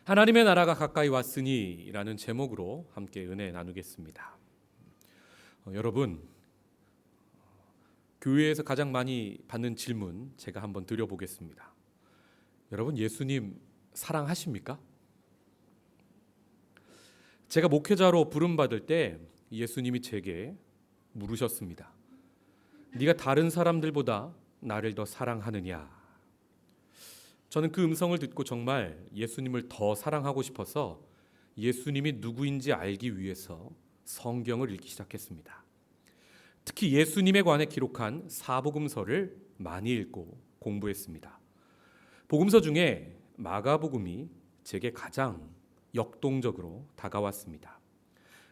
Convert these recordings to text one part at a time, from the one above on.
하나님의 나라가 가까이 왔으니 라는 제목으로 함께 은혜 나누겠습니다. 여러분, 교회에서 가장 많이 받는 질문 제가 한번 드려보겠습니다. 여러분, 예수님 사랑하십니까? 제가 목회자로 부름받을 때 예수님이 제게 물으셨습니다. 네가 다른 사람들보다 나를 더 사랑하느냐? 저는 그 음성을 듣고 정말 예수님을 더 사랑하고 싶어서 예수님이 누구인지 알기 위해서 성경을 읽기 시작했습니다. 특히 예수님에 관해 기록한 사복음서를 많이 읽고 공부했습니다. 복음서 중에 마가복음이 제게 가장 역동적으로 다가왔습니다.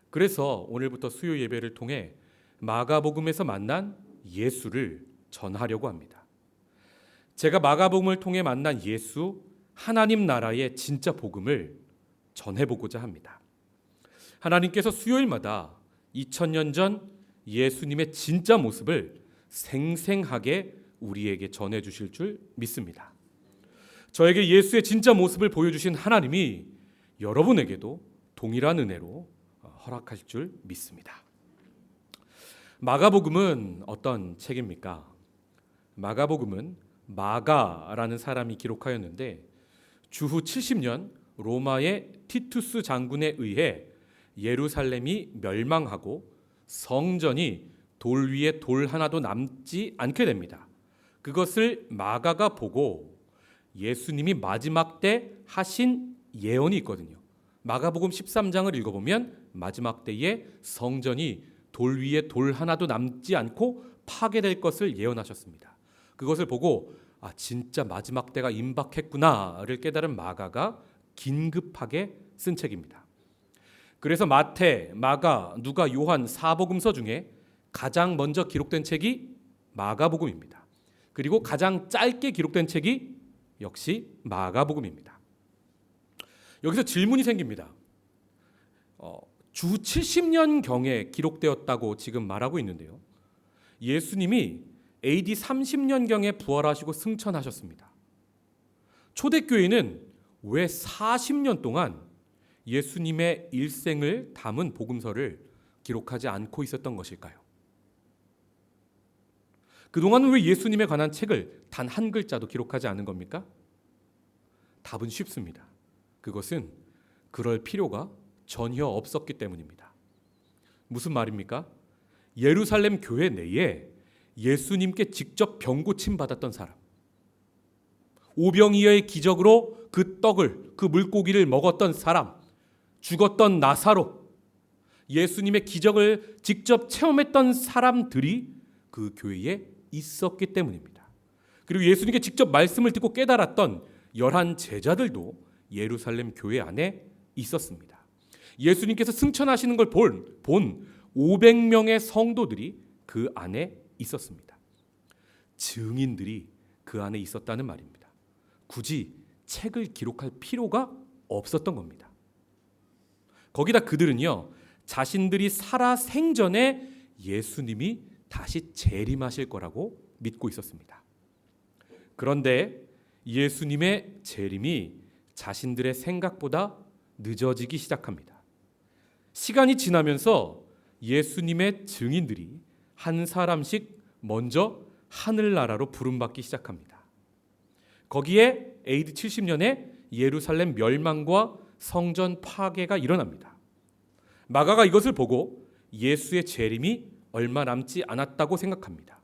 그래서 오늘부터 수요 예배를 통해 마가복음에서 만난 예수를 전하려고 합니다. 제가 마가복음을 통해 만난 예수, 하나님 나라의 진짜 복음을 전해보고자 합니다. 하나님께서 수요일마다 2000년 전 예수님의 진짜 모습을 생생하게 우리에게 전해주실 줄 믿습니다. 저에게 예수의 진짜 모습을 보여주신 하나님이 여러분에게도 동일한 은혜로 허락하실 줄 믿습니다. 마가복음은 어떤 책입니까? 마가복음은 마가라는 사람이 기록하였는데 주후 70년 로마의 티투스 장군에 의해 예루살렘이 멸망하고 성전이 돌 위에 돌 하나도 남지 않게 됩니다. 그것을 마가가 보고 예수님이 마지막 때 하신 예언이 있거든요. 마가복음 13장을 읽어보면 마지막 때에 성전이 돌 위에 돌 하나도 남지 않고 파괴될 것을 예언하셨습니다. 그것을 보고 진짜 마지막 때가 임박했구나를 깨달은 마가가 긴급하게 쓴 책입니다. 그래서 마태, 마가, 누가, 요한 사복음서 중에 가장 먼저 기록된 책이 마가복음입니다. 그리고 가장 짧게 기록된 책이 역시 마가복음입니다. 여기서 질문이 생깁니다. 주 70년경에 기록되었다고 지금 말하고 있는데요. 예수님이 AD 30년경에 부활하시고 승천하셨습니다. 초대교회는 왜 40년 동안 예수님의 일생을 담은 복음서를 기록하지 않고 있었던 것일까요? 그동안은 왜 예수님에 관한 책을 단 한 글자도 기록하지 않은 겁니까? 답은 쉽습니다. 그것은 그럴 필요가 전혀 없었기 때문입니다. 무슨 말입니까? 예루살렘 교회 내에 예수님께 직접 병고침 받았던 사람, 오병이어의 기적으로 그 떡을, 그 물고기를 먹었던 사람, 죽었던 나사로, 예수님의 기적을 직접 체험했던 사람들이 그 교회에 있었기 때문입니다. 그리고 예수님께 직접 말씀을 듣고 깨달았던 11 제자들도 예루살렘 교회 안에 있었습니다. 예수님께서 승천하시는 걸 본 500명의 성도들이 그 안에 있었습니다. 증인들이 그 안에 있었다는 말입니다. 굳이 책을 기록할 필요가 없었던 겁니다. 거기다 그들은요, 자신들이 살아 생전에 예수님이 다시 재림하실 거라고 믿고 있었습니다. 그런데 예수님의 재림이 자신들의 생각보다 늦어지기 시작합니다. 시간이 지나면서 예수님의 증인들이 한 사람씩 먼저 하늘나라로 부름받기 시작합니다. 거기에 AD 70년에 예루살렘 멸망과 성전 파괴가 일어납니다. 마가가 이것을 보고 예수의 재림이 얼마 남지 않았다고 생각합니다.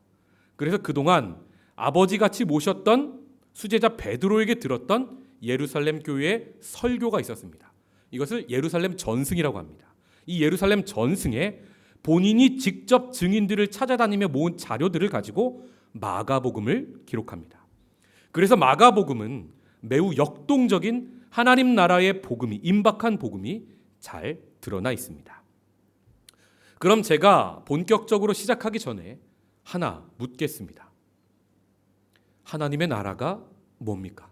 그래서 그동안 아버지같이 모셨던 수제자 베드로에게 들었던 예루살렘 교회의 설교가 있었습니다. 이것을 예루살렘 전승이라고 합니다. 이 예루살렘 전승에 본인이 직접 증인들을 찾아다니며 모은 자료들을 가지고 마가복음을 기록합니다. 그래서 마가복음은 매우 역동적인 하나님 나라의 복음이, 임박한 복음이 잘 드러나 있습니다. 그럼 제가 본격적으로 시작하기 전에 하나 묻겠습니다. 하나님의 나라가 뭡니까?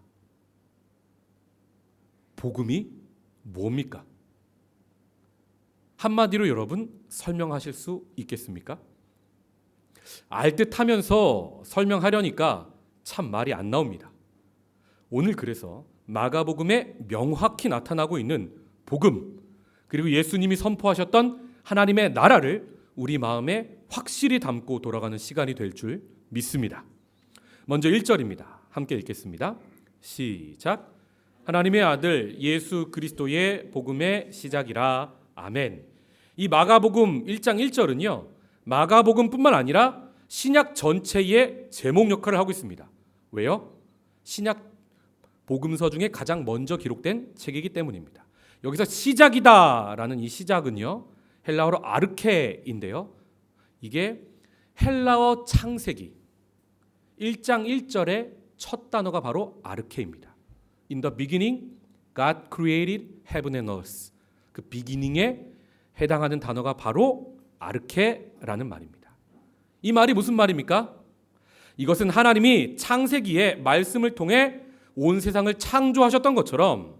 복음이 뭡니까? 한마디로 여러분 설명하실 수 있겠습니까? 알듯하면서 설명하려니까 참 말이 안 나옵니다. 오늘 그래서 마가복음에 명확히 나타나고 있는 복음, 그리고 예수님이 선포하셨던 하나님의 나라를 우리 마음에 확실히 담고 돌아가는 시간이 될 줄 믿습니다. 먼저 1절입니다. 함께 읽겠습니다. 시작. 하나님의 아들 예수 그리스도의 복음의 시작이라. 아멘. 이 마가복음 1장 1절은요, 마가복음뿐만 아니라 신약 전체의 제목 역할을 하고 있습니다. 왜요? 신약 복음서 중에 가장 먼저 기록된 책이기 때문입니다. 여기서 시작이다라는 이 시작은요, 헬라어로 아르케인데요, 이게 헬라어 창세기 1장 1절의 첫 단어가 바로 아르케입니다. In the beginning, God created heaven and earth. 그 beginning에 해당하는 단어가 바로 아르케라는 말입니다. 이 말이 무슨 말입니까? 이것은 하나님이 창세기에 말씀을 통해 온 세상을 창조하셨던 것처럼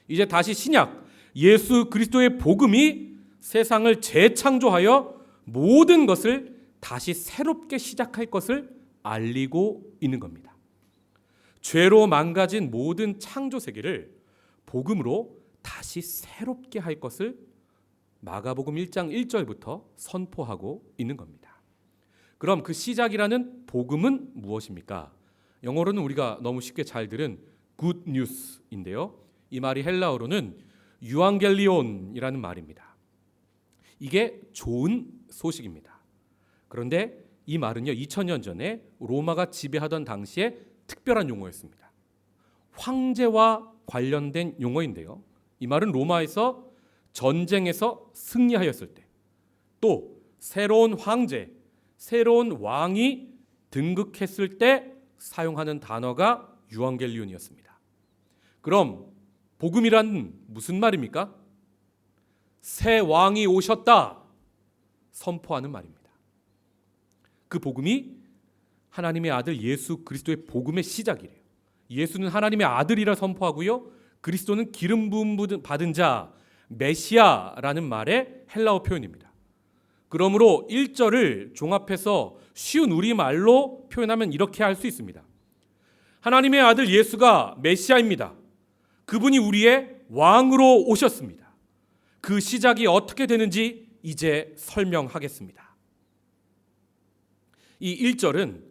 이제 다시 신약 예수 그리스도의 복음이 세상을 재창조하여 모든 것을 다시 새롭게 시작할 것을 알리고 있는 겁니다. 죄로 망가진 모든 창조 세계를 복음으로 다시 새롭게 할 것을 마가복음 1장 1절부터 선포하고 있는 겁니다. 그럼 그 시작이라는 복음은 무엇입니까? 영어로는 우리가 너무 쉽게 잘 들은 good news인데요, 이 말이 헬라어로는 유앙겔리온이라는 말입니다. 이게 좋은 소식입니다. 그런데 이 말은요, 2000년 전에 로마가 지배하던 당시에 특별한 용어였습니다. 황제와 관련된 용어인데요, 이 말은 로마에서 전쟁에서 승리하였을 때, 또 새로운 황제, 새로운 왕이 등극했을 때 사용하는 단어가 유앙겔리온이었습니다. 그럼 복음이란 무슨 말입니까? 새 왕이 오셨다 선포하는 말입니다. 그 복음이 하나님의 아들 예수 그리스도의 복음의 시작이래요. 예수는 하나님의 아들이라 선포하고요, 그리스도는 기름 부음 받은 자, 메시아라는 말의 헬라어 표현입니다. 그러므로 1절을 종합해서 쉬운 우리말로 표현하면 이렇게 할 수 있습니다. 하나님의 아들 예수가 메시아입니다. 그분이 우리의 왕으로 오셨습니다. 그 시작이 어떻게 되는지 이제 설명하겠습니다. 이 1절은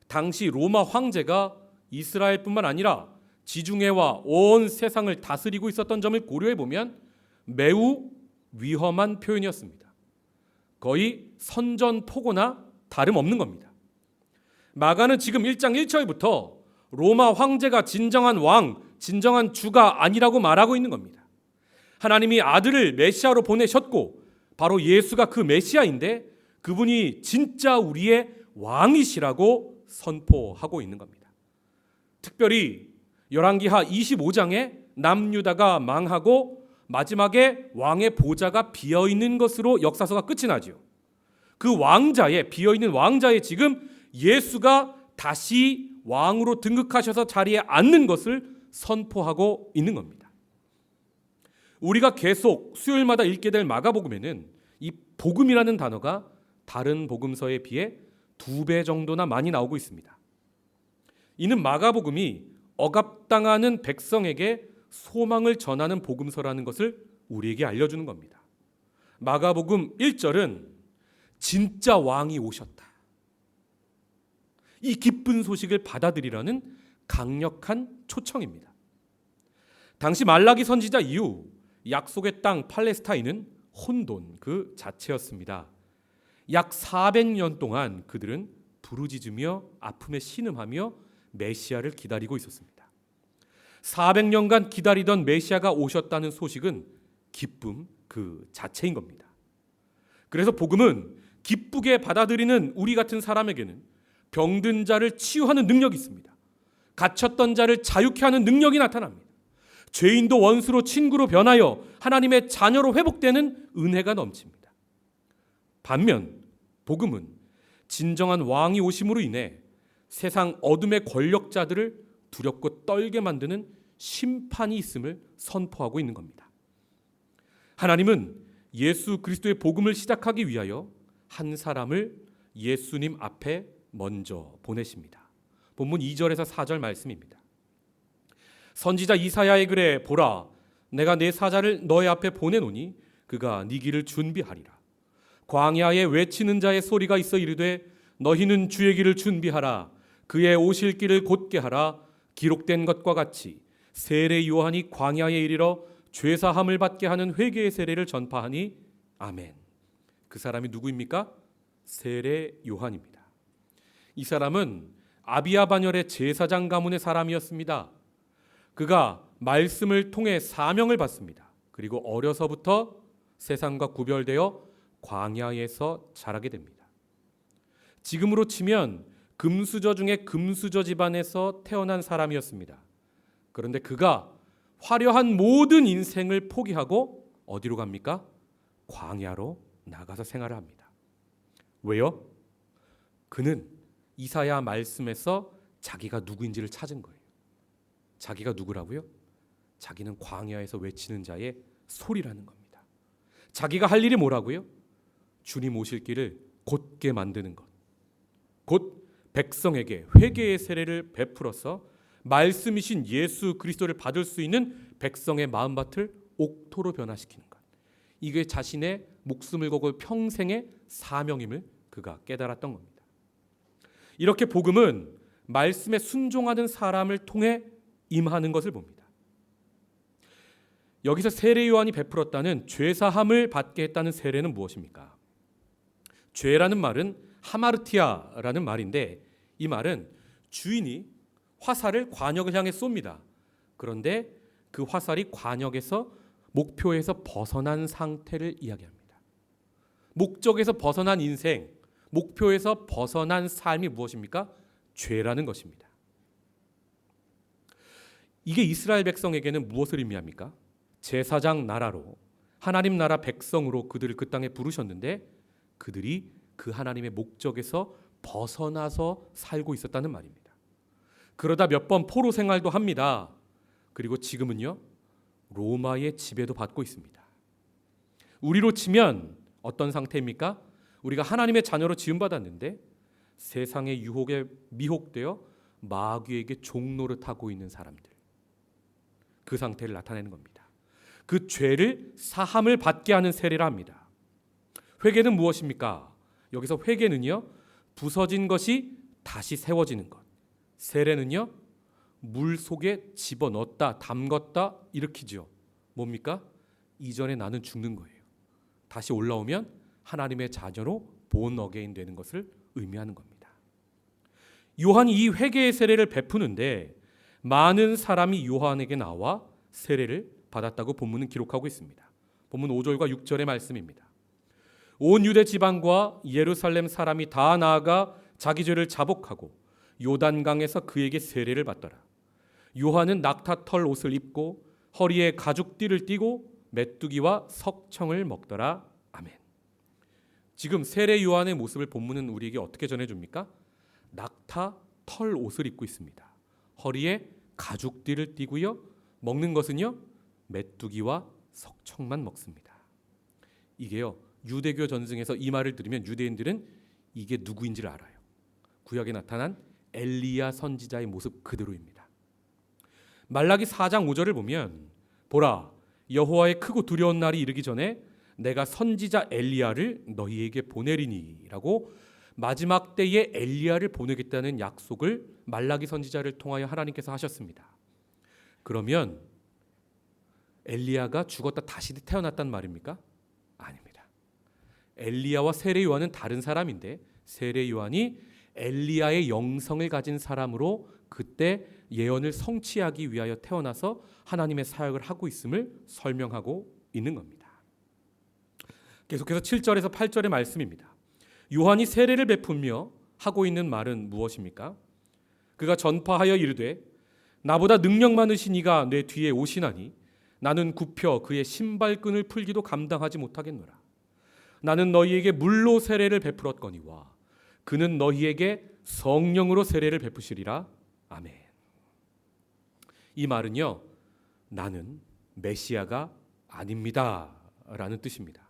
당시 로마 황제가 이스라엘뿐만 아니라 지중해와 온 세상을 다스리고 있었던 점을 고려해 보면 매우 위험한 표현이었습니다. 거의 선전포고나 다름없는 겁니다. 마가는 지금 1장 1절부터 로마 황제가 진정한 왕, 진정한 주가 아니라고 말하고 있는 겁니다. 하나님이 아들을 메시아로 보내셨고 바로 예수가 그 메시아인데 그분이 진짜 우리의 왕이시라고 선포하고 있는 겁니다. 특별히 열왕기하 25장에 남유다가 망하고 마지막에 왕의 보좌가 비어있는 것으로 역사서가 끝이 나죠. 그 왕자의, 비어있는 왕자의 지금 예수가 다시 왕으로 등극하셔서 자리에 앉는 것을 선포하고 있는 겁니다. 우리가 계속 수요일마다 읽게 될 마가복음에는 이 복음이라는 단어가 다른 복음서에 비해 2배 정도나 많이 나오고 있습니다. 이는 마가복음이 억압당하는 백성에게 소망을 전하는 복음서라는 것을 우리에게 알려주는 겁니다. 마가복음 1절은 진짜 왕이 오셨다, 이 기쁜 소식을 받아들이라는 강력한 초청입니다. 당시 말라기 선지자 이후 약속의 땅 팔레스타인은 혼돈 그 자체였습니다. 약 400년 동안 그들은 부르짖으며 아픔에 신음하며 메시아를 기다리고 있었습니다. 400년간 기다리던 메시아가 오셨다는 소식은 기쁨 그 자체인 겁니다. 그래서 복음은 기쁘게 받아들이는 우리 같은 사람에게는 병든 자를 치유하는 능력이 있습니다. 갇혔던 자를 자유케 하는 능력이 나타납니다. 죄인도 원수로 친구로 변하여 하나님의 자녀로 회복되는 은혜가 넘칩니다. 반면 복음은 진정한 왕이 오심으로 인해 세상 어둠의 권력자들을 두렵고 떨게 만드는 심판이 있음을 선포하고 있는 겁니다. 하나님은 예수 그리스도의 복음을 시작하기 위하여 한 사람을 예수님 앞에 먼저 보내십니다. 본문 2절에서 4절 말씀입니다. 선지자 이사야의 글에 보라, 내가 내 사자를 너의 앞에 보내노니 그가 네 길을 준비하리라. 광야에 외치는 자의 소리가 있어 이르되 너희는 주의 길을 준비하라. 그의 오실 길을 곧게 하라. 기록된 것과 같이 세례 요한이 광야에 이르러 죄사함을 받게 하는 회개의 세례를 전파하니 아멘. 그 사람이 누구입니까? 세례 요한입니다. 이 사람은 아비야 반열의 제사장 가문의 사람이었습니다. 그가 말씀을 통해 사명을 받습니다. 그리고 어려서부터 세상과 구별되어 광야에서 자라게 됩니다. 지금으로 치면 금수저 중에 금수저 집안에서 태어난 사람이었습니다. 그런데 그가 화려한 모든 인생을 포기하고 어디로 갑니까? 광야로 나가서 생활을 합니다. 왜요? 그는 이사야 말씀에서 자기가 누구인지를 찾은 거예요. 자기가 누구라고요? 자기는 광야에서 외치는 자의 소리라는 겁니다. 자기가 할 일이 뭐라고요? 주님 오실 길을 곧게 만드는 것. 곧 백성에게 회개의 세례를 베풀어서 말씀이신 예수 그리스도를 받을 수 있는 백성의 마음밭을 옥토로 변화시키는 것. 이게 자신의 목숨을 걸고 평생의 사명임을 그가 깨달았던 겁니다. 이렇게 복음은 말씀에 순종하는 사람을 통해 임하는 것을 봅니다. 여기서 세례 요한이 베풀었다는 죄사함을 받게 했다는 세례는 무엇입니까? 죄라는 말은 하마르티아라는 말인데 이 말은 주인이 화살을 관역을 향해 쏩니다. 그런데 그 화살이 관역에서 목표에서 벗어난 상태를 이야기합니다. 목적에서 벗어난 인생, 목표에서 벗어난 삶이 무엇입니까? 죄라는 것입니다. 이게 이스라엘 백성에게는 무엇을 의미합니까? 제사장 나라로 하나님 나라 백성으로 그들을 그 땅에 부르셨는데 그들이 그 하나님의 목적에서 벗어나서 살고 있었다는 말입니다. 그러다 몇 번 포로 생활도 합니다. 그리고 지금은요, 로마의 지배도 받고 있습니다. 우리로 치면 어떤 상태입니까? 우리가 하나님의 자녀로 지음받았는데 세상의 유혹에 미혹되어 마귀에게 종노릇하고 있는 사람들, 그 상태를 나타내는 겁니다. 그 죄를 사함을 받게 하는 세례라 합니다. 회개는 무엇입니까? 여기서 회개는요, 부서진 것이 다시 세워지는 것. 세례는요, 물 속에 집어넣었다, 담궜다 일으키죠. 뭡니까? 이전에 나는 죽는 거예요. 다시 올라오면 하나님의 자녀로 본 어게인 되는 것을 의미하는 겁니다. 요한이 이 회개의 세례를 베푸는데 많은 사람이 요한에게 나와 세례를 받았다고 본문은 기록하고 있습니다. 본문 5절과 6절의 말씀입니다. 온 유대 지방과 예루살렘 사람이 다 나아가 자기 죄를 자복하고 요단강에서 그에게 세례를 받더라. 요한은 낙타털 옷을 입고 허리에 가죽띠를 띠고 메뚜기와 석청을 먹더라. 아멘. 지금 세례 요한의 모습을 본문은 우리에게 어떻게 전해줍니까? 낙타털 옷을 입고 있습니다. 허리에 가죽띠를 띠고요. 먹는 것은요, 메뚜기와 석청만 먹습니다. 이게요, 유대교 전승에서 이 말을 들으면 유대인들은 이게 누구인지를 알아요. 구약에 나타난 엘리야 선지자의 모습 그대로입니다. 말라기 4장 5절을 보면 보라, 여호와의 크고 두려운 날이 이르기 전에 내가 선지자 엘리야를 너희에게 보내리니 라고 마지막 때에 엘리야를 보내겠다는 약속을 말라기 선지자를 통하여 하나님께서 하셨습니다. 그러면 엘리야가 죽었다 다시 태어났단 말입니까? 아닙니다. 엘리야와 세례 요한은 다른 사람인데 세례 요한이 엘리야의 영성을 가진 사람으로 그때 예언을 성취하기 위하여 태어나서 하나님의 사역을 하고 있음을 설명하고 있는 겁니다. 계속해서 7절에서 8절의 말씀입니다. 요한이 세례를 베풀며 하고 있는 말은 무엇입니까? 그가 전파하여 이르되 나보다 능력 많으신 이가 내 뒤에 오시나니 나는 굽혀 그의 신발끈을 풀기도 감당하지 못하겠노라. 나는 너희에게 물로 세례를 베풀었거니와 그는 너희에게 성령으로 세례를 베푸시리라. 아멘. 이 말은요, 나는 메시아가 아닙니다 라는 뜻입니다.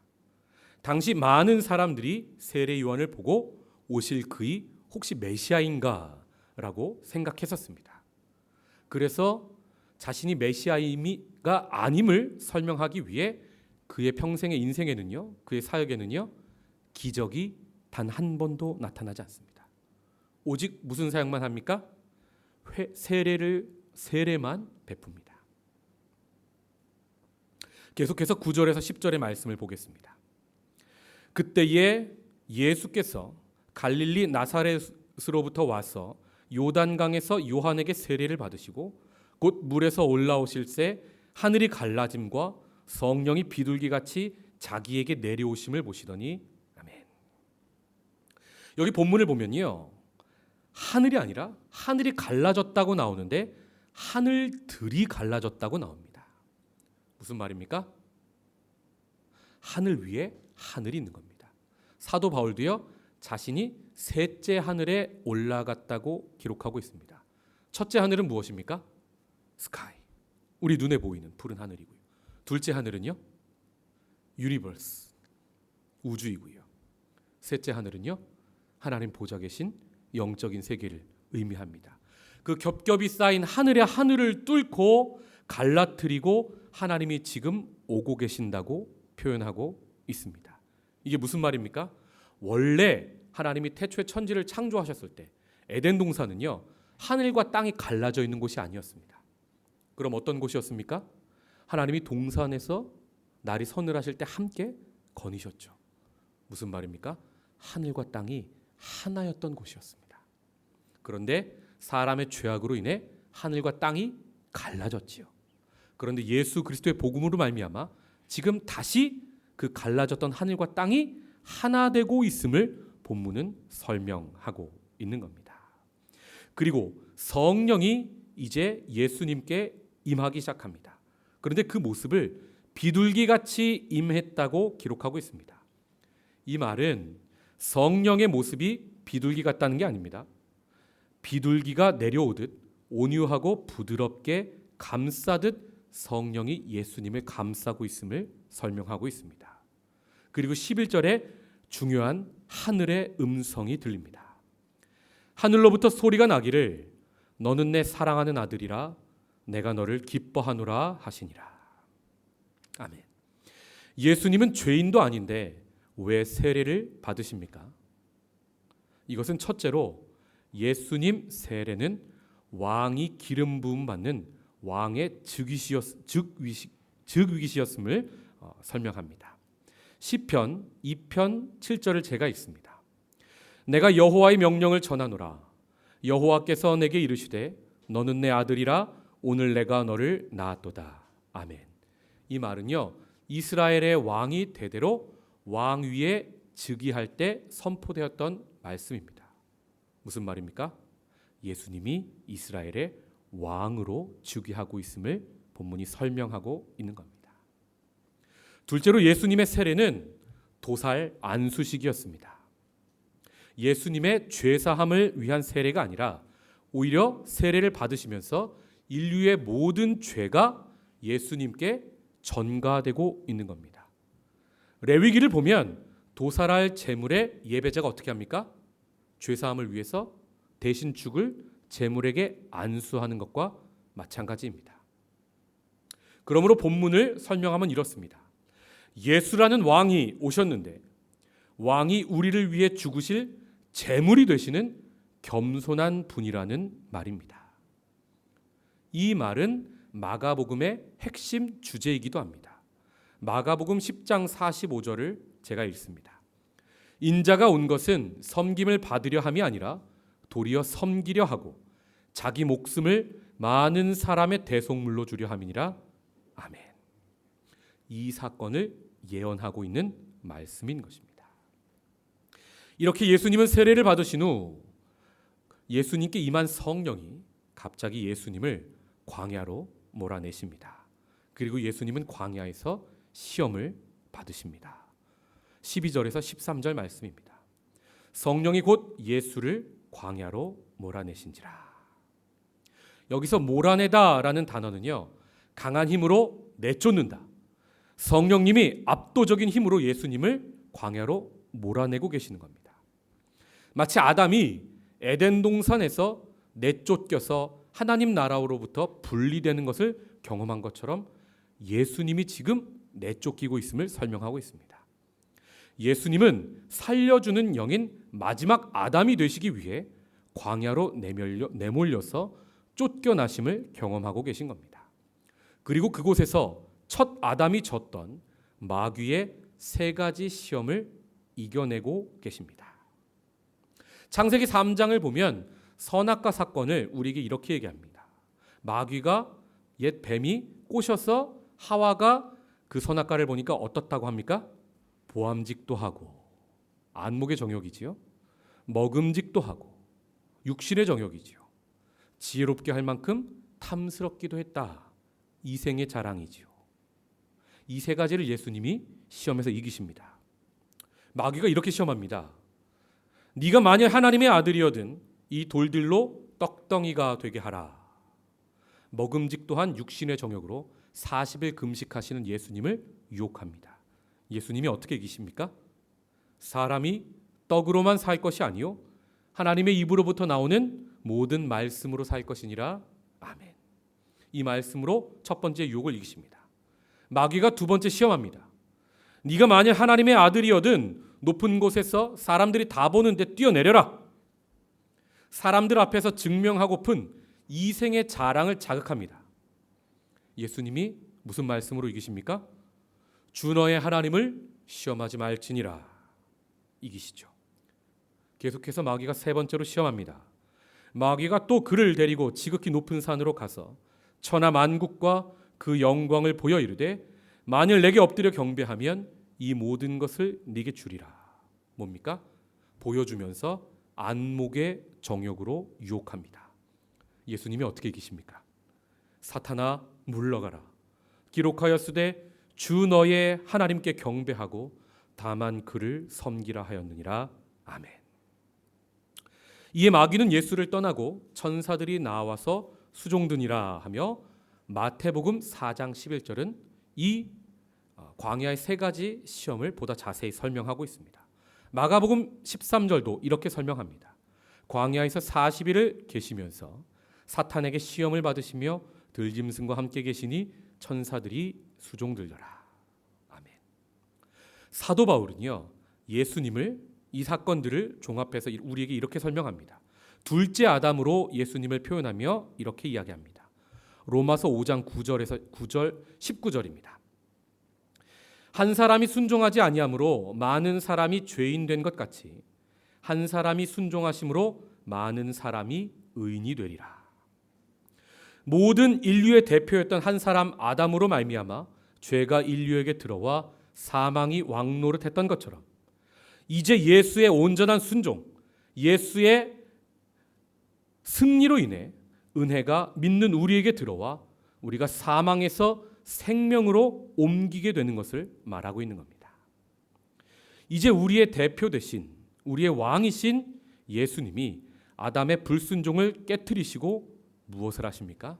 당시 많은 사람들이 세례 요한을 보고 오실 그이 혹시 메시아인가 라고 생각했었습니다. 그래서 자신이 메시아가 아님을 설명하기 위해 그의 평생의 인생에는요, 그의 사역에는요, 기적이 단 한 번도 나타나지 않습니다. 오직 무슨 사역만 합니까? 세례만 베풉니다. 계속해서 9절에서 10절의 말씀을 보겠습니다. 그때에 예수께서 갈릴리 나사렛으로부터 와서 요단강에서 요한에게 세례를 받으시고 곧 물에서 올라오실새 하늘이 갈라짐과 성령이 비둘기같이 자기에게 내려오심을 보시더니 아멘. 여기 본문을 보면요, 하늘이 아니라 하늘이 갈라졌다고 나오는데 하늘들이 갈라졌다고 나옵니다. 무슨 말입니까? 하늘 위에 하늘이 있는 겁니다. 사도 바울도요, 자신이 셋째 하늘에 올라갔다고 기록하고 있습니다. 첫째 하늘은 무엇입니까? 스카이, 우리 눈에 보이는 푸른 하늘이고요. 둘째 하늘은요, 유니버스, 우주이고요. 셋째 하늘은요, 하나님 보좌 계신 영적인 세계를 의미합니다. 그 겹겹이 쌓인 하늘의 하늘을 뚫고 갈라뜨리고 하나님이 지금 오고 계신다고 표현하고 있습니다. 이게 무슨 말입니까? 원래 하나님이 태초에 천지를 창조하셨을 때 에덴 동산은요, 하늘과 땅이 갈라져 있는 곳이 아니었습니다. 그럼 어떤 곳이었습니까? 하나님이 동산에서 날이 서늘하실 때 함께 거니셨죠. 무슨 말입니까? 하늘과 땅이 하나였던 곳이었습니다. 그런데 사람의 죄악으로 인해 하늘과 땅이 갈라졌지요. 그런데 예수 그리스도의 복음으로 말미암아 지금 다시 그 갈라졌던 하늘과 땅이 하나 되고 있음을 본문은 설명하고 있는 겁니다. 그리고 성령이 이제 예수님께 임하기 시작합니다. 그런데 그 모습을 비둘기같이 임했다고 기록하고 있습니다. 이 말은 성령의 모습이 비둘기 같다는 게 아닙니다. 비둘기가 내려오듯 온유하고 부드럽게 감싸듯 성령이 예수님을 감싸고 있음을 설명하고 있습니다. 그리고 11절에 중요한 하늘의 음성이 들립니다. 하늘로부터 소리가 나기를 너는 내 사랑하는 아들이라 내가 너를 기뻐하노라 하시니라. 아멘. 예수님은 죄인도 아닌데 왜 세례를 받으십니까? 이것은 첫째로 예수님 세례는 왕이 기름 부음 받는 왕의 즉위시였음을 설명합니다. 시편 2편 7절을 제가 읽습니다. 내가 여호와의 명령을 전하노라. 여호와께서 내게 이르시되 너는 내 아들이라 오늘 내가 너를 낳았도다. 아멘. 이 말은요, 이스라엘의 왕이 대대로 왕 위에 즉위할 때 선포되었던 말씀입니다. 무슨 말입니까? 예수님이 이스라엘의 왕으로 즉위하고 있음을 본문이 설명하고 있는 겁니다. 둘째로 예수님의 세례는 도살 안수식이었습니다. 예수님의 죄사함을 위한 세례가 아니라 오히려 세례를 받으시면서 인류의 모든 죄가 예수님께 전가되고 있는 겁니다. 레위기를 보면 도살할 제물의 예배자가 어떻게 합니까? 죄사함을 위해서 대신 죽을 제물에게 안수하는 것과 마찬가지입니다. 그러므로 본문을 설명하면 이렇습니다. 예수라는 왕이 오셨는데 왕이 우리를 위해 죽으실 제물이 되시는 겸손한 분이라는 말입니다. 이 말은 마가복음의 핵심 주제이기도 합니다. 마가복음 10장 45절을 제가 읽습니다. 인자가 온 것은 섬김을 받으려 함이 아니라 도리어 섬기려 하고 자기 목숨을 많은 사람의 대속물로 주려 함이니라. 아멘. 이 사건을 예언하고 있는 말씀인 것입니다. 이렇게 예수님은 세례를 받으신 후 예수님께 임한 성령이 갑자기 예수님을 광야로 몰아내십니다. 그리고 예수님은 광야에서 시험을 받으십니다. 12절에서 13절 말씀입니다. 성령이 곧 예수를 광야로 몰아내신지라. 여기서 몰아내다라는 단어는요, 강한 힘으로 내쫓는다. 성령님이 압도적인 힘으로 예수님을 광야로 몰아내고 계시는 겁니다. 마치 아담이 에덴 동산에서 내쫓겨서 하나님 나라로부터 분리되는 것을 경험한 것처럼 예수님이 지금 내쫓기고 있음을 설명하고 있습니다. 예수님은 살려주는 영인 마지막 아담이 되시기 위해 광야로 내몰려서 쫓겨나심을 경험하고 계신 겁니다. 그리고 그곳에서 첫 아담이 졌던 마귀의 세 가지 시험을 이겨내고 계십니다. 창세기 3장을 보면 선악과 사건을 우리에게 이렇게 얘기합니다. 마귀가 옛 뱀이 꼬셔서 하와가 그 선악과를 보니까 어떻다고 합니까? 보암직도 하고 안목의 정욕이지요. 먹음직도 하고 육신의 정욕이지요. 지혜롭게 할 만큼 탐스럽기도 했다. 이생의 자랑이지요. 이 세 가지를 예수님이 시험에서 이기십니다. 마귀가 이렇게 시험합니다. 네가 만일 하나님의 아들이어든 이 돌들로 떡덩이가 되게 하라. 먹음직 또한 육신의 정욕으로 40일 금식하시는 예수님을 유혹합니다. 예수님이 어떻게 이기십니까? 사람이 떡으로만 살 것이 아니요 하나님의 입으로부터 나오는 모든 말씀으로 살 것이니라. 아멘. 이 말씀으로 첫 번째 유혹을 이기십니다. 마귀가 두 번째 시험합니다. 네가 만일 하나님의 아들이어든 높은 곳에서 사람들이 다 보는데 뛰어내려라. 사람들 앞에서 증명하고픈 이생의 자랑을 자극합니다. 예수님이 무슨 말씀으로 이기십니까? 주 너의 하나님을 시험하지 말지니라. 이기시죠. 계속해서 마귀가 세 번째로 시험합니다. 마귀가 또 그를 데리고 지극히 높은 산으로 가서 천하 만국과 그 영광을 보여 이르되 만일 내게 엎드려 경배하면 이 모든 것을 네게 주리라. 뭡니까? 보여주면서 안목의 정욕으로 유혹합니다. 예수님이 어떻게 이기십니까? 사탄아 물러가라. 기록하였으되 주 너의 하나님께 경배하고 다만 그를 섬기라 하였느니라. 아멘. 이에 마귀는 예수를 떠나고 천사들이 나와서 수종드니라 하며 마태복음 4장 11절은 이 광야의 세 가지 시험을 보다 자세히 설명하고 있습니다. 마가복음 13절도 이렇게 설명합니다. 광야에서 40일을 계시면서 사탄에게 시험을 받으시며 들짐승과 함께 계시니 천사들이 수종들려라. 아멘. 사도 바울은요, 예수님을 이 사건들을 종합해서 우리에게 이렇게 설명합니다. 둘째 아담으로 예수님을 표현하며 이렇게 이야기합니다. 로마서 5장 9절 19절입니다. 한 사람이 순종하지 아니함으로 많은 사람이 죄인 된 것 같이 한 사람이 순종하심으로 많은 사람이 의인이 되리라. 모든 인류의 대표였던 한 사람 아담으로 말미암아 죄가 인류에게 들어와 사망이 왕노릇했던 것처럼 이제 예수의 온전한 순종, 예수의 승리로 인해 은혜가 믿는 우리에게 들어와 우리가 사망에서 생명으로 옮기게 되는 것을 말하고 있는 겁니다. 이제 우리의 대표 되신 우리의 왕이신 예수님이 아담의 불순종을 깨트리시고 무엇을 하십니까?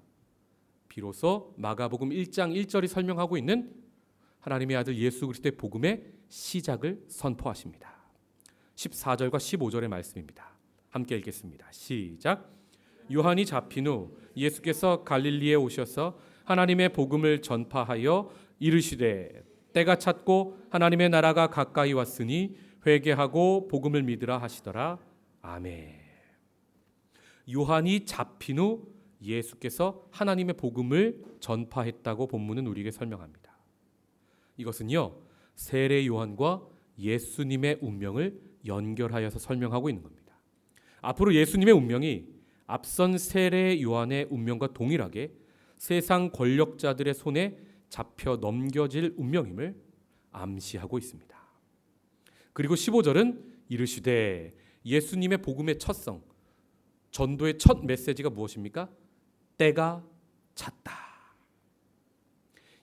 비로소 마가복음 1장 1절이 설명하고 있는 하나님의 아들 예수 그리스도의 복음의 시작을 선포하십니다. 14절과 15절의 말씀입니다. 함께 읽겠습니다. 시작. 요한이 잡힌 후 예수께서 갈릴리에 오셔서 하나님의 복음을 전파하여 이르시되 때가 찼고 하나님의 나라가 가까이 왔으니 회개하고 복음을 믿으라 하시더라. 아멘. 요한이 잡힌 후 예수께서 하나님의 복음을 전파했다고 본문은 우리에게 설명합니다. 이것은요, 세례 요한과 예수님의 운명을 연결하여서 설명하고 있는 겁니다. 앞으로 예수님의 운명이 앞선 세례 요한의 운명과 동일하게 세상 권력자들의 손에 잡혀 넘겨질 운명임을 암시하고 있습니다. 그리고 15절은 이르시되 예수님의 복음의 첫성, 전도의 첫 메시지가 무엇입니까? 때가 찼다.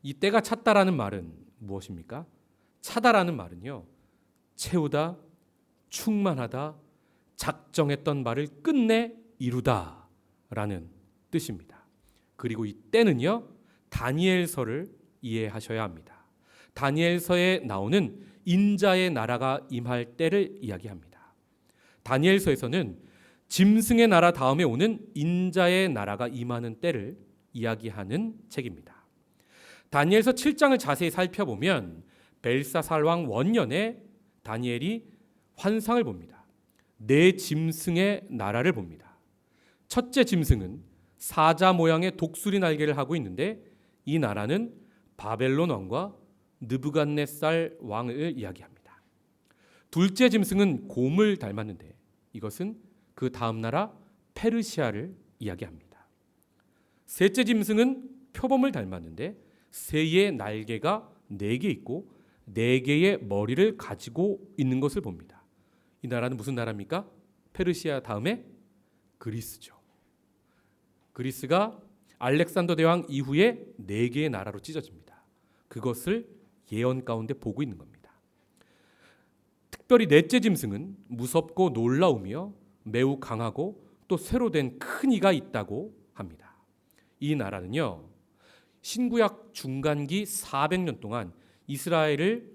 이 때가 찼다라는 말은 무엇입니까? 차다라는 말은요, 채우다, 충만하다, 작정했던 말을 끝내 이루다라는 뜻입니다. 그리고 이 때는요, 다니엘서를 이해하셔야 합니다. 다니엘서에 나오는 인자의 나라가 임할 때를 이야기합니다. 다니엘서에서는 짐승의 나라 다음에 오는 인자의 나라가 임하는 때를 이야기하는 책입니다. 다니엘서 7장을 자세히 살펴보면 벨사살 왕 원년에 다니엘이 환상을 봅니다. 네 짐승의 나라를 봅니다. 첫째 짐승은 사자 모양의 독수리 날개를 하고 있는데 이 나라는 바벨론 왕과 느부갓네살 왕을 이야기합니다. 둘째 짐승은 곰을 닮았는데 이것은 그 다음 나라 페르시아를 이야기합니다. 셋째 짐승은 표범을 닮았는데 새의 날개가 4개 있고 4개의 머리를 가지고 있는 것을 봅니다. 이 나라는 무슨 나라입니까? 페르시아 다음에 그리스죠. 그리스가 알렉산더 대왕 이후에 4개의 나라로 찢어집니다. 그것을 예언 가운데 보고 있는 겁니다. 특별히 넷째 짐승은 무섭고 놀라우며 매우 강하고 또 새로 된 큰 이가 있다고 합니다. 이 나라는요, 신구약 중간기 400년 동안 이스라엘을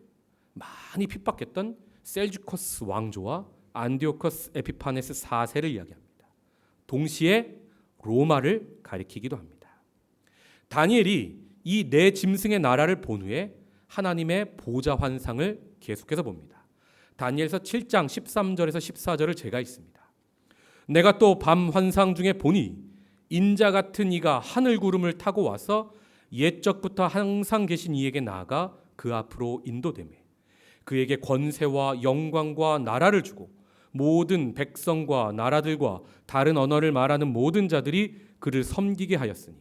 많이 핍박했던 셀주커스 왕조와 안디오커스 에피파네스 4세를 이야기합니다. 동시에 로마를 가리키기도 합니다. 다니엘이 이 네 짐승의 나라를 본 후에 하나님의 보좌 환상을 계속해서 봅니다. 다니엘서 7장 13절에서 14절을 제가 읽습니다. 내가 또 밤 환상 중에 보니 인자 같은 이가 하늘 구름을 타고 와서 옛적부터 항상 계신 이에게 나아가 그 앞으로 인도되매 그에게 권세와 영광과 나라를 주고 모든 백성과 나라들과 다른 언어를 말하는 모든 자들이 그를 섬기게 하였으니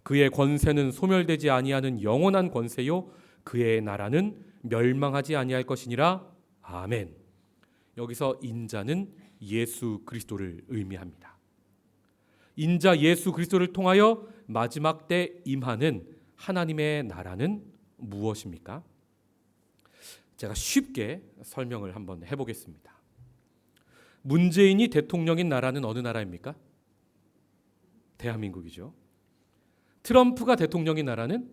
그의 권세는 소멸되지 아니하는 영원한 권세요 그의 나라는 멸망하지 아니할 것이니라. 아멘. 여기서 인자는 예수 그리스도를 의미합니다. 인자 예수 그리스도를 통하여 마지막 때 임하는 하나님의 나라는 무엇입니까? 제가 쉽게 설명을 한번 해보겠습니다. 문재인이 대통령인 나라는 어느 나라입니까? 대한민국이죠. 트럼프가 대통령인 나라는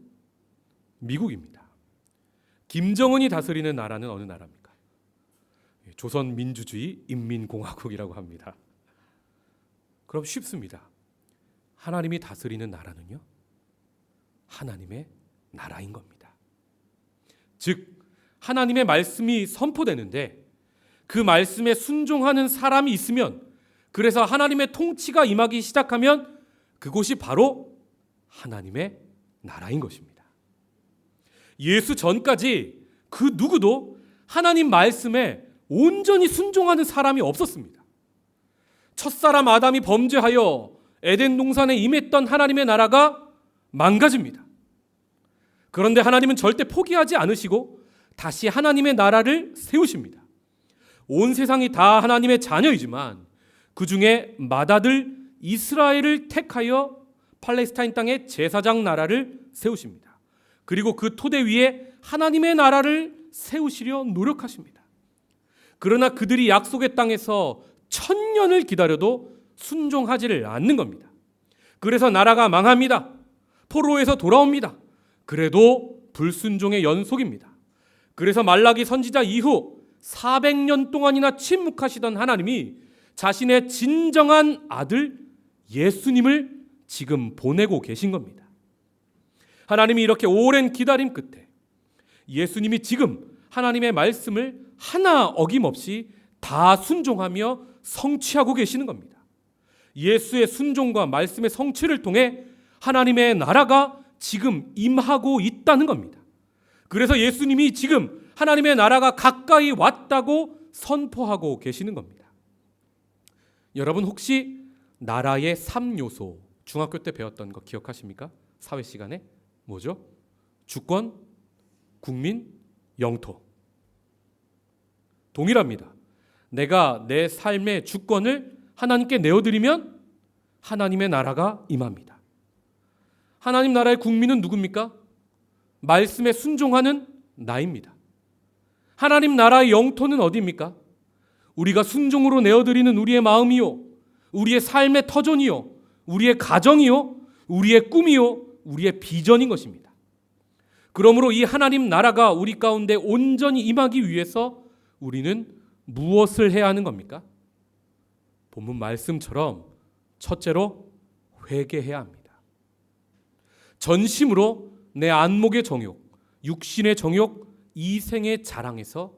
미국입니다. 김정은이 다스리는 나라는 어느 나라입니까? 조선민주주의 인민공화국이라고 합니다. 그럼 쉽습니다. 하나님이 다스리는 나라는요, 하나님의 나라인 겁니다. 즉 하나님의 말씀이 선포되는데 그 말씀에 순종하는 사람이 있으면, 그래서 하나님의 통치가 임하기 시작하면 그곳이 바로 하나님의 나라인 것입니다. 예수 전까지 그 누구도 하나님 말씀에 온전히 순종하는 사람이 없었습니다. 첫사람 아담이 범죄하여 에덴 동산에 임했던 하나님의 나라가 망가집니다. 그런데 하나님은 절대 포기하지 않으시고 다시 하나님의 나라를 세우십니다. 온 세상이 다 하나님의 자녀이지만 그 중에 맏아들 이스라엘을 택하여 팔레스타인 땅에 제사장 나라를 세우십니다. 그리고 그 토대 위에 하나님의 나라를 세우시려 노력하십니다. 그러나 그들이 약속의 땅에서 1000년을 기다려도 순종하지를 않는 겁니다. 그래서 나라가 망합니다. 포로에서 돌아옵니다. 그래도 불순종의 연속입니다. 그래서 말라기 선지자 이후 400년 동안이나 침묵하시던 하나님이 자신의 진정한 아들 예수님을 지금 보내고 계신 겁니다. 하나님이 이렇게 오랜 기다림 끝에 예수님이 지금 하나님의 말씀을 하나 어김없이 다 순종하며 성취하고 계시는 겁니다. 예수의 순종과 말씀의 성취를 통해 하나님의 나라가 지금 임하고 있다는 겁니다. 그래서 예수님이 지금 하나님의 나라가 가까이 왔다고 선포하고 계시는 겁니다. 여러분 혹시 나라의 3요소 중학교 때 배웠던 거 기억하십니까? 사회 시간에 뭐죠? 주권, 국민, 영토. 동일합니다. 내가 내 삶의 주권을 하나님께 내어드리면 하나님의 나라가 임합니다. 하나님 나라의 국민은 누굽니까? 말씀에 순종하는 나입니다. 하나님 나라의 영토는 어디입니까? 우리가 순종으로 내어드리는 우리의 마음이요, 우리의 삶의 터전이요, 우리의 가정이요, 우리의 꿈이요, 우리의 비전인 것입니다. 그러므로 이 하나님 나라가 우리 가운데 온전히 임하기 위해서 우리는 무엇을 해야 하는 겁니까? 본문 말씀처럼 첫째로 회개해야 합니다. 전심으로 내 안목의 정욕, 육신의 정욕, 이생의 자랑에서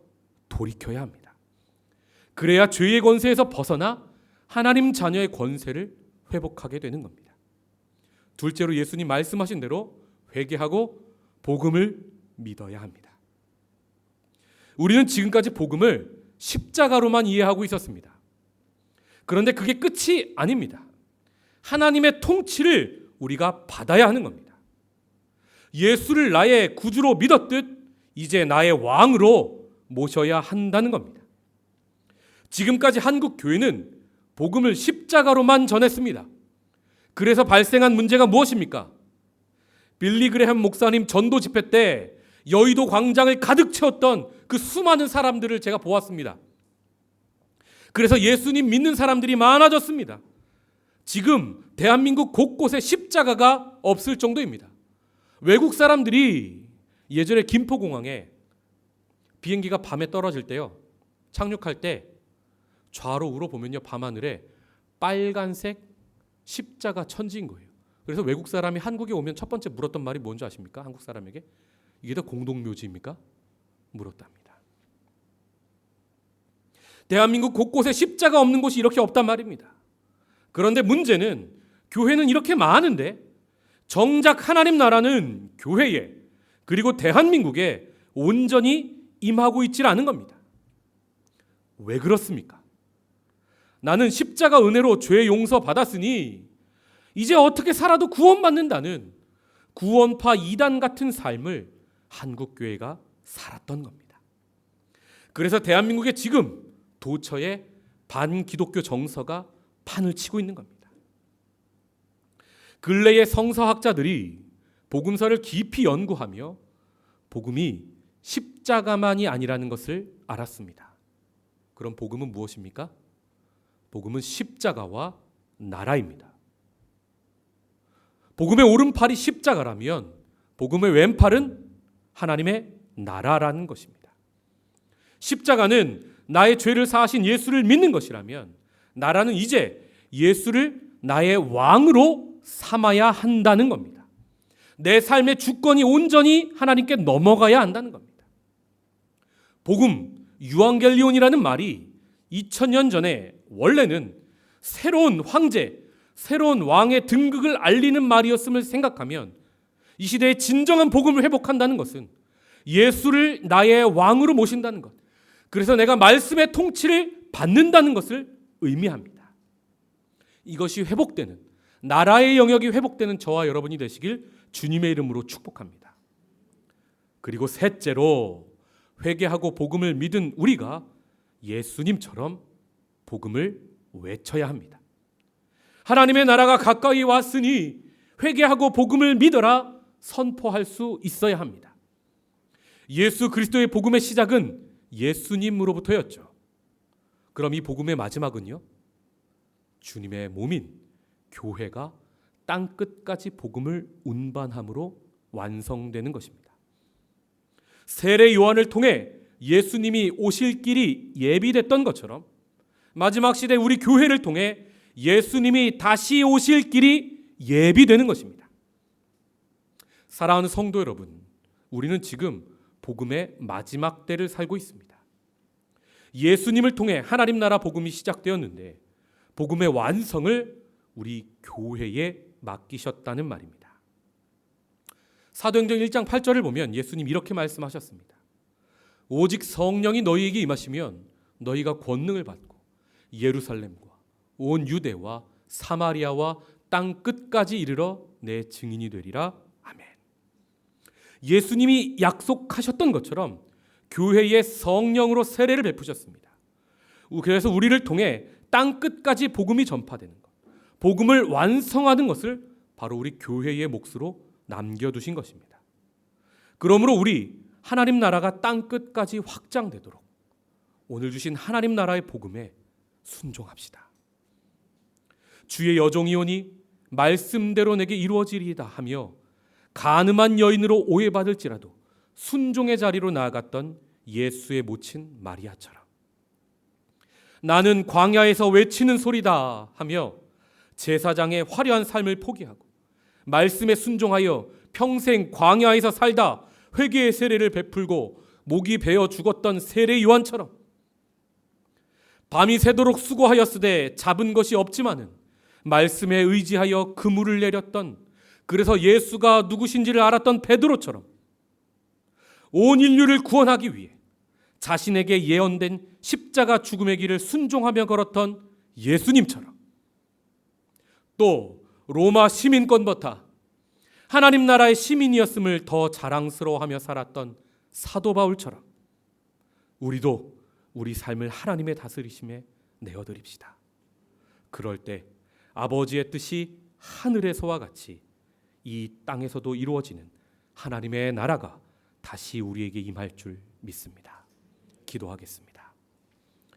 돌이켜야 합니다. 그래야 죄의 권세에서 벗어나 하나님 자녀의 권세를 회복하게 되는 겁니다. 둘째로 예수님 말씀하신 대로 회개하고 복음을 믿어야 합니다. 우리는 지금까지 복음을 십자가로만 이해하고 있었습니다. 그런데 그게 끝이 아닙니다. 하나님의 통치를 우리가 받아야 하는 겁니다. 예수를 나의 구주로 믿었듯 이제 나의 왕으로 모셔야 한다는 겁니다. 지금까지 한국 교회는 복음을 십자가로만 전했습니다. 그래서 발생한 문제가 무엇입니까? 빌리 그레햄 목사님 전도 집회 때 여의도 광장을 가득 채웠던 그 수많은 사람들을 제가 보았습니다. 그래서 예수님 믿는 사람들이 많아졌습니다. 지금 대한민국 곳곳에 십자가가 없을 정도입니다. 외국 사람들이 예전에 김포공항에 비행기가 밤에 떨어질 때요, 착륙할 때 좌로 우로 보면요, 밤하늘에 빨간색 십자가 천지인 거예요. 그래서 외국 사람이 한국에 오면 첫 번째 물었던 말이 뭔지 아십니까? 한국 사람에게 이게 다 공동묘지입니까? 물었답니다. 대한민국 곳곳에 십자가 없는 곳이 이렇게 없단 말입니다. 그런데 문제는 교회는 이렇게 많은데 정작 하나님 나라는 교회에 그리고 대한민국에 온전히 임하고 있지 않은 겁니다. 왜 그렇습니까? 나는 십자가 은혜로 죄 용서 받았으니 이제 어떻게 살아도 구원받는다는 구원파 이단 같은 삶을 한국교회가 살았던 겁니다. 그래서 대한민국에 지금 도처에 반기독교 정서가 판을 치고 있는 겁니다. 근래의 성서학자들이 복음서를 깊이 연구하며 복음이 십자가만이 아니라는 것을 알았습니다. 그럼 복음은 무엇입니까? 복음은 십자가와 나라입니다. 복음의 오른팔이 십자가라면 복음의 왼팔은 하나님의 나라라는 것입니다. 십자가는 나의 죄를 사하신 예수를 믿는 것이라면 나라는 이제 예수를 나의 왕으로 삼아야 한다는 겁니다. 내 삶의 주권이 온전히 하나님께 넘어가야 한다는 겁니다. 복음, 유앙겔리온이라는 말이 2000년 전에 원래는 새로운 황제, 새로운 왕의 등극을 알리는 말이었음을 생각하면 이 시대의 진정한 복음을 회복한다는 것은 예수를 나의 왕으로 모신다는 것, 그래서 내가 말씀의 통치를 받는다는 것을 의미합니다. 이것이 회복되는, 나라의 영역이 회복되는 저와 여러분이 되시길 주님의 이름으로 축복합니다. 그리고 셋째로 회개하고 복음을 믿은 우리가 예수님처럼 복음을 외쳐야 합니다. 하나님의 나라가 가까이 왔으니 회개하고 복음을 믿어라 선포할 수 있어야 합니다. 예수 그리스도의 복음의 시작은 예수님으로부터였죠. 그럼 이 복음의 마지막은요? 주님의 몸인 교회가 땅 끝까지 복음을 운반함으로 완성되는 것입니다. 세례 요한을 통해 예수님이 오실 길이 예비됐던 것처럼 마지막 시대 우리 교회를 통해 예수님이 다시 오실 길이 예비되는 것입니다. 사랑하는 성도 여러분, 우리는 지금 복음의 마지막 때를 살고 있습니다. 예수님을 통해 하나님 나라 복음이 시작되었는데 복음의 완성을 우리 교회에 맡기셨다는 말입니다. 사도행전 1장 8절을 보면 예수님 이렇게 말씀하셨습니다. 오직 성령이 너희에게 임하시면 너희가 권능을 받고 예루살렘과 온 유대와 사마리아와 땅 끝까지 이르러 내 증인이 되리라. 아멘. 예수님이 약속하셨던 것처럼 교회에 성령으로 세례를 베푸셨습니다. 그래서 우리를 통해 땅 끝까지 복음이 전파되는 것, 복음을 완성하는 것을 바로 우리 교회의 몫으로 남겨두신 것입니다. 그러므로 우리 하나님 나라가 땅 끝까지 확장되도록 오늘 주신 하나님 나라의 복음에 순종합시다. 주의 여종이오니 말씀대로 내게 이루어지리이다 하며 간음한 여인으로 오해받을지라도 순종의 자리로 나아갔던 예수의 모친 마리아처럼 나는 광야에서 외치는 소리다 하며 제사장의 화려한 삶을 포기하고 말씀에 순종하여 평생 광야에서 살다 회개의 세례를 베풀고 목이 베어 죽었던 세례 요한처럼 밤이 새도록 수고하였으되 잡은 것이 없지만은 말씀에 의지하여 그물을 내렸던, 그래서 예수가 누구신지를 알았던 베드로처럼 온 인류를 구원하기 위해 자신에게 예언된 십자가 죽음의 길을 순종하며 걸었던 예수님처럼, 또 로마 시민권보다 하나님 나라의 시민이었음을 더 자랑스러워하며 살았던 사도 바울처럼 우리도 우리 삶을 하나님의 다스리심에 내어드립시다. 그럴 때 아버지의 뜻이 하늘에서와 같이 이 땅에서도 이루어지는 하나님의 나라가 다시 우리에게 임할 줄 믿습니다. 기도하겠습니다.